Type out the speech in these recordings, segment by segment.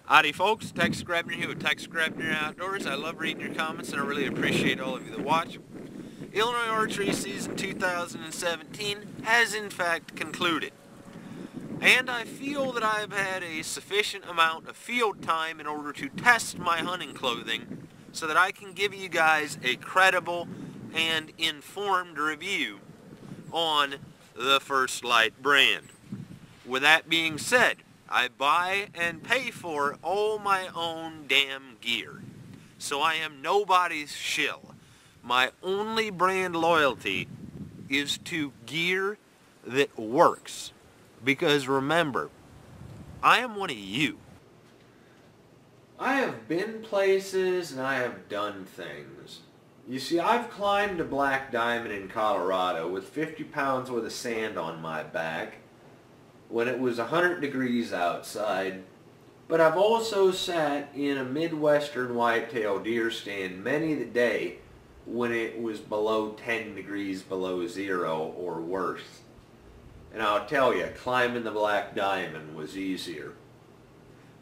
Howdy folks, Tex Grebner here with Tex Grebner Outdoors. I love reading your comments and I really appreciate all of you that watch. Illinois Archery season 2017 has in fact concluded. And I feel that I have had a sufficient amount of field time in order to test my hunting clothing so that I can give you guys a credible and informed review on the FirstLite brand. With that being said, I buy and pay for all my own damn gear. So I am nobody's shill. My only brand loyalty is to gear that works. Because remember, I am one of you. I have been places and I have done things. You see, I've climbed a black diamond in Colorado with 50 pounds worth of sand on my back when it was 100 degrees outside, but I've also sat in a Midwestern whitetail deer stand many a day when it was below 10 degrees below zero or worse. And I'll tell you, climbing the black diamond was easier.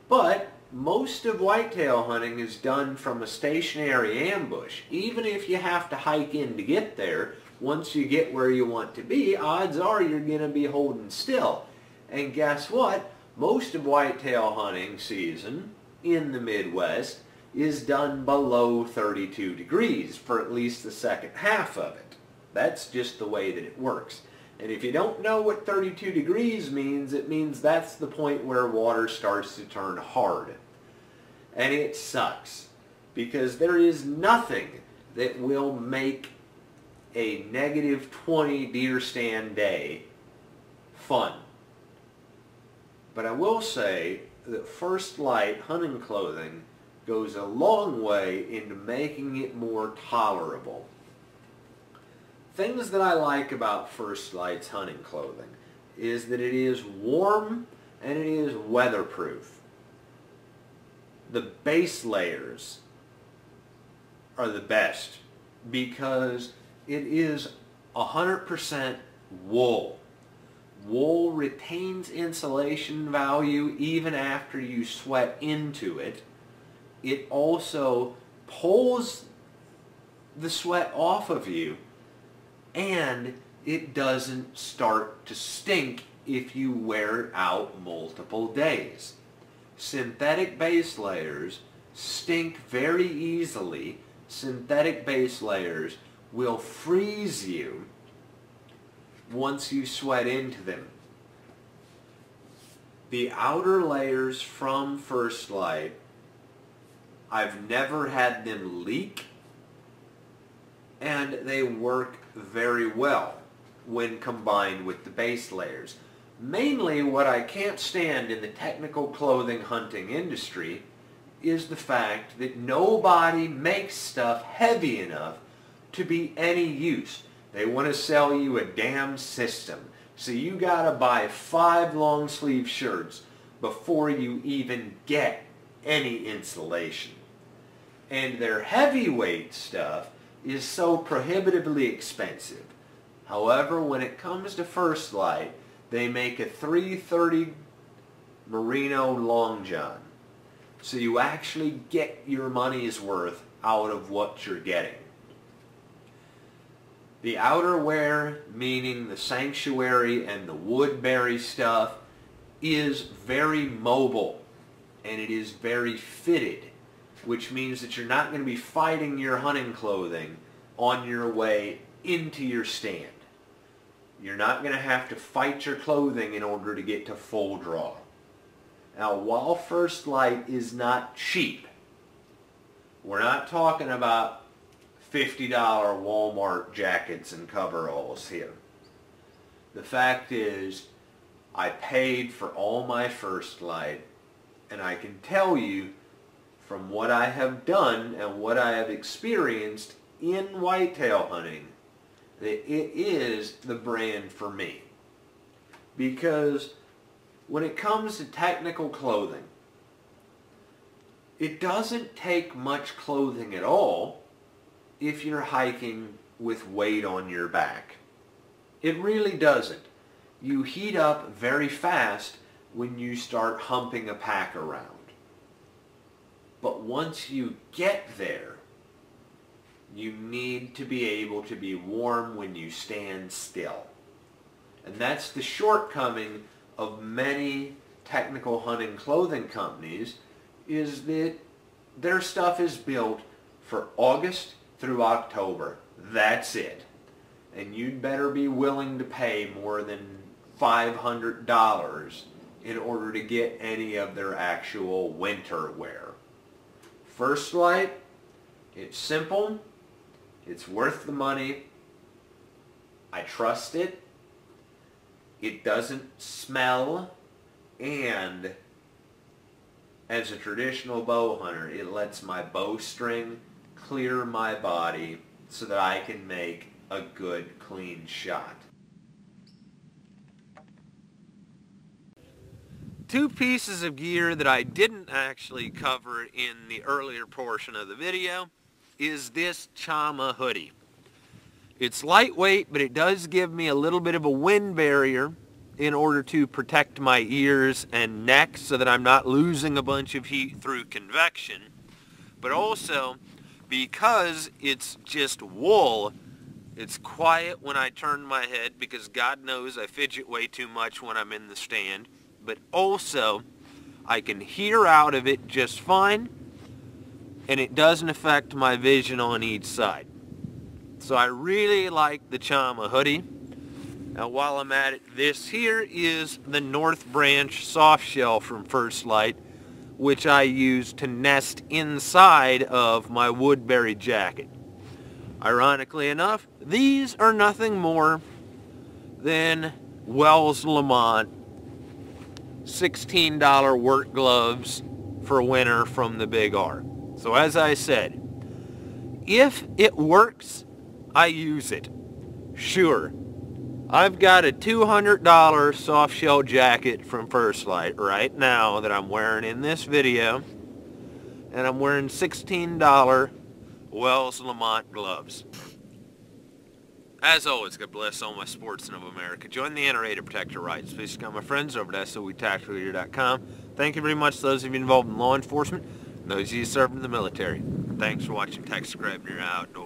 But most of whitetail hunting is done from a stationary ambush. Even if you have to hike in to get there, once you get where you want to be, odds are you're going to be holding still. And guess what? Most of whitetail hunting season in the Midwest is done below 32 degrees for at least the second half of it. That's just the way that it works. And if you don't know what 32 degrees means, it means that's the point where water starts to turn hard. And it sucks, because there is nothing that will make a negative 20 deer stand day fun. But I will say that FirstLite hunting clothing goes a long way into making it more tolerable. Things that I like about FirstLite's hunting clothing is that it is warm and it is weatherproof. The base layers are the best because it is 100% wool. Wool retains insulation value even after you sweat into it. It also pulls the sweat off of you, and it doesn't start to stink if you wear it out multiple days. Synthetic base layers stink very easily. Synthetic base layers will freeze you once you sweat into them. The outer layers from FirstLite, I've never had them leak, and they work very well when combined with the base layers. Mainly what I can't stand in the technical clothing hunting industry is the fact that nobody makes stuff heavy enough to be any use. They want to sell you a damn system. So you gotta buy 5 long sleeve shirts before you even get any insulation. And their heavyweight stuff is so prohibitively expensive. However, when it comes to FirstLite, they make a 330 merino long john. So you actually get your money's worth out of what you're getting. The outerwear, meaning the sanctuary and the woodberry stuff, is very mobile and it is very fitted, which means that you're not going to be fighting your hunting clothing on your way into your stand. You're not going to have to fight your clothing in order to get to full draw. Now, while FirstLite is not cheap, we're not talking about $50 Walmart jackets and coveralls here. The fact is, I paid for all my FirstLite, and I can tell you from what I have done and what I have experienced in whitetail hunting that it is the brand for me. Because when it comes to technical clothing, it doesn't take much clothing at all if you're hiking with weight on your back. It really doesn't. You heat up very fast when you start humping a pack around. once you get there, you need to be able to be warm when you stand still. And that's the shortcoming of many technical hunting clothing companies, is that their stuff is built for August through October. That's it. And you'd better be willing to pay more than $500 in order to get any of their actual winter wear. FirstLite, it's simple, it's worth the money, I trust it, it doesn't smell, and as a traditional bow hunter, it lets my bowstring clear my body so that I can make a good, clean shot. Two pieces of gear that I didn't actually cover in the earlier portion of the video is this Camo hoodie. It's lightweight, but it does give me a little bit of a wind barrier in order to protect my ears and neck so that I'm not losing a bunch of heat through convection. But also, because it's just wool, it's quiet when I turn my head, because God knows I fidget way too much when I'm in the stand. But also, I can hear out of it just fine, and it doesn't affect my vision on each side. So I really like the Camo hoodie. Now while I'm at it, this here is the North Branch soft shell from FirstLite, which I use to nest inside of my Woodbury jacket. Ironically enough, these are nothing more than Wells Lamont $16 work gloves for winter from the Big R. So as I said, if it works, I use it. Sure, I've got a $200 soft shell jacket from FirstLite right now that I'm wearing in this video, and I'm wearing $16 Wells Lamont gloves. As always, God bless all my sportsmen of America. Join the NRA to protect your rights. Please become my friends over at SOETacticalGear.com. Thank you very much to those of you involved in law enforcement and those of you serving in the military. Thanks for watching Tex Grebner Outdoors.